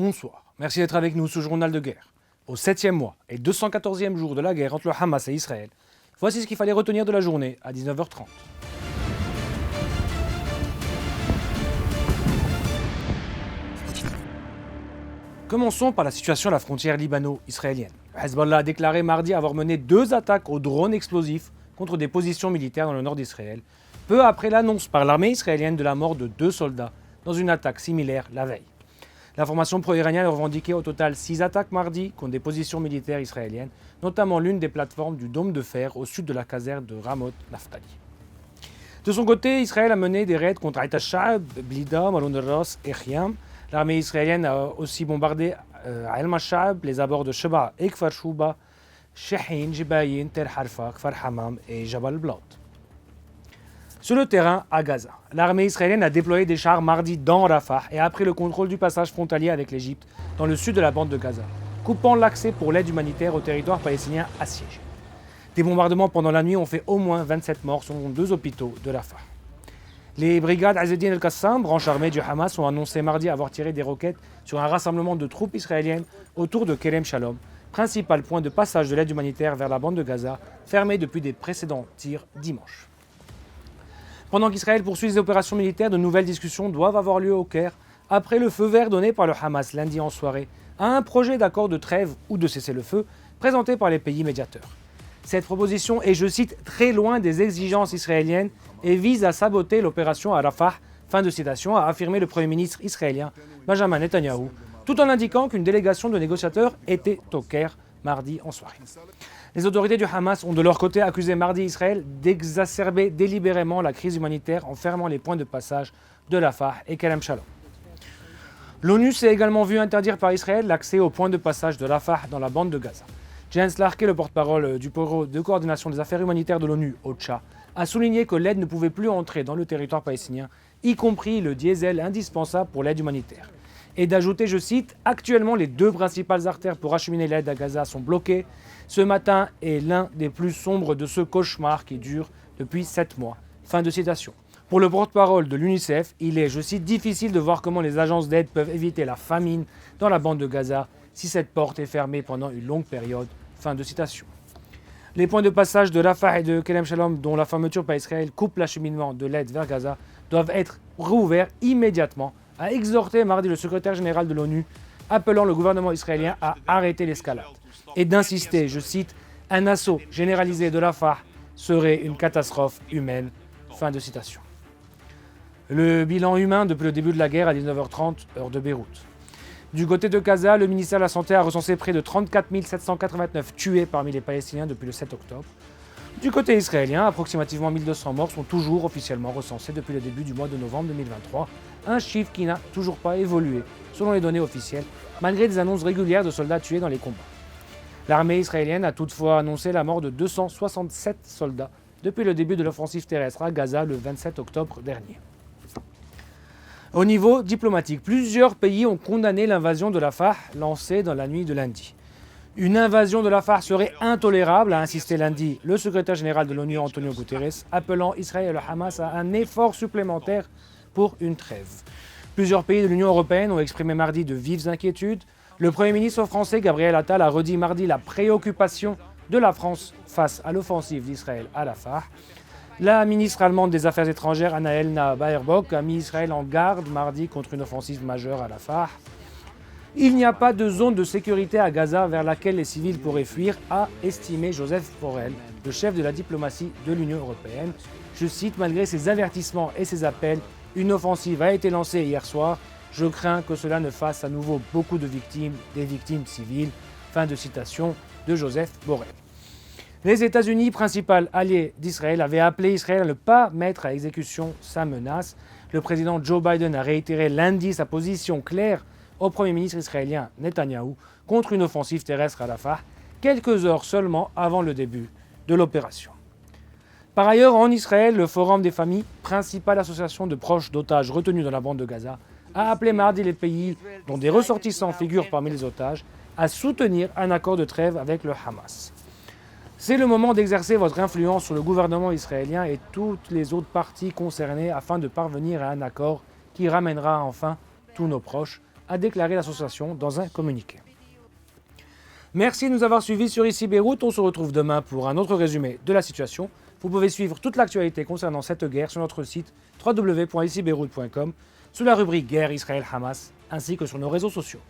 Bonsoir, merci d'être avec nous ce journal de guerre. Au 7e mois et 214e jour de la guerre entre le Hamas et Israël, voici ce qu'il fallait retenir de la journée à 19h30. Commençons par la situation à la frontière libano-israélienne. Le Hezbollah a déclaré mardi avoir mené 2 attaques aux drones explosifs contre des positions militaires dans le nord d'Israël, peu après l'annonce par l'armée israélienne de la mort de 2 soldats dans une attaque similaire la veille. La formation pro-iranienne a revendiqué au total 6 attaques mardi contre des positions militaires israéliennes, notamment l'une des plateformes du Dôme de Fer au sud de la caserne de Ramot Naftali. De son côté, Israël a mené des raids contre Aït al-Sha'ab, Blida, Malon al-Ras et Khiam. L'armée israélienne a aussi bombardé Aïl al-Sha'ab, les abords de Sheba et Kfar Shuba, Shehin, Jibayin, Tel Harfa, Kfar Hamam et Jabal Blaut. Sur le terrain, à Gaza, l'armée israélienne a déployé des chars mardi dans Rafah et a pris le contrôle du passage frontalier avec l'Égypte dans le sud de la bande de Gaza, coupant l'accès pour l'aide humanitaire au territoire palestinien assiégé. Des bombardements pendant la nuit ont fait au moins 27 morts selon 2 hôpitaux de Rafah. Les brigades Azedine el-Qassam, branche armée du Hamas, ont annoncé mardi avoir tiré des roquettes sur un rassemblement de troupes israéliennes autour de Kerem Shalom, principal point de passage de l'aide humanitaire vers la bande de Gaza, fermé depuis des précédents tirs dimanche. Pendant qu'Israël poursuit ses opérations militaires, de nouvelles discussions doivent avoir lieu au Caire après le feu vert donné par le Hamas lundi en soirée à un projet d'accord de trêve ou de cessez-le-feu présenté par les pays médiateurs. Cette proposition est, je cite, très loin des exigences israéliennes et vise à saboter l'opération à Rafah, fin de citation, a affirmé le Premier ministre israélien Benjamin Netanyahou, tout en indiquant qu'une délégation de négociateurs était au Caire mardi en soirée. Les autorités du Hamas ont de leur côté accusé mardi Israël d'exacerber délibérément la crise humanitaire en fermant les points de passage de Rafah et Kerem Shalom. L'ONU s'est également vu interdire par Israël l'accès aux points de passage de Rafah dans la bande de Gaza. Jens Larke, le porte-parole du bureau de coordination des affaires humanitaires de l'ONU, OCHA, a souligné que l'aide ne pouvait plus entrer dans le territoire palestinien, y compris le diesel indispensable pour l'aide humanitaire. Et d'ajouter, je cite, « Actuellement, les 2 principales artères pour acheminer l'aide à Gaza sont bloquées. Ce matin est l'un des plus sombres de ce cauchemar qui dure depuis 7 mois. » Fin de citation. Pour le porte-parole de l'UNICEF, il est, je cite, « difficile de voir comment les agences d'aide peuvent éviter la famine dans la bande de Gaza si cette porte est fermée pendant une longue période. » Fin de citation. Les points de passage de Rafah et de Kerem Shalom, dont la fermeture par Israël coupe l'acheminement de l'aide vers Gaza, doivent être rouverts immédiatement, a exhorté mardi le secrétaire général de l'ONU, appelant le gouvernement israélien à arrêter l'escalade et d'insister, je cite, « un assaut généralisé de Rafah serait une catastrophe humaine ». Fin de citation. Le bilan humain depuis le début de la guerre à 19h30, heure de Beyrouth. Du côté de Gaza, le ministère de la Santé a recensé près de 34 789 tués parmi les Palestiniens depuis le 7 octobre. Du côté israélien, approximativement 1200 morts sont toujours officiellement recensés depuis le début du mois de novembre 2023, un chiffre qui n'a toujours pas évolué, selon les données officielles, malgré des annonces régulières de soldats tués dans les combats. L'armée israélienne a toutefois annoncé la mort de 267 soldats depuis le début de l'offensive terrestre à Gaza le 27 octobre dernier. Au niveau diplomatique, plusieurs pays ont condamné l'invasion de Rafah lancée dans la nuit de lundi. Une invasion de Rafah serait intolérable, a insisté lundi le secrétaire général de l'ONU Antonio Guterres, appelant Israël et le Hamas à un effort supplémentaire pour une trêve. Plusieurs pays de l'Union européenne ont exprimé mardi de vives inquiétudes. Le Premier ministre français Gabriel Attal a redit mardi la préoccupation de la France face à l'offensive d'Israël à Rafah. La ministre allemande des Affaires étrangères Annalena Baerbock a mis Israël en garde mardi contre une offensive majeure à Rafah. Il n'y a pas de zone de sécurité à Gaza vers laquelle les civils pourraient fuir, a estimé Joseph Borrell, le chef de la diplomatie de l'Union européenne. Je cite, « Malgré ces avertissements et ces appels, une offensive a été lancée hier soir. Je crains que cela ne fasse à nouveau beaucoup de victimes, des victimes civiles. » Fin de citation de Joseph Borrell. Les États-Unis, principal allié d'Israël, avaient appelé Israël à ne pas mettre à exécution sa menace. Le président Joe Biden a réitéré lundi sa position claire au Premier ministre israélien Netanyahou contre une offensive terrestre à Rafah, quelques heures seulement avant le début de l'opération. Par ailleurs, en Israël, le Forum des familles, principale association de proches d'otages retenus dans la bande de Gaza, a appelé mardi les pays dont des ressortissants figurent parmi les otages à soutenir un accord de trêve avec le Hamas. C'est le moment d'exercer votre influence sur le gouvernement israélien et toutes les autres parties concernées afin de parvenir à un accord qui ramènera enfin tous nos proches, a déclaré l'association dans un communiqué. Merci de nous avoir suivis sur Ici Beyrouth. On se retrouve demain pour un autre résumé de la situation. Vous pouvez suivre toute l'actualité concernant cette guerre sur notre site www.icibeyrouth.com sous la rubrique Guerre Israël-Hamas ainsi que sur nos réseaux sociaux.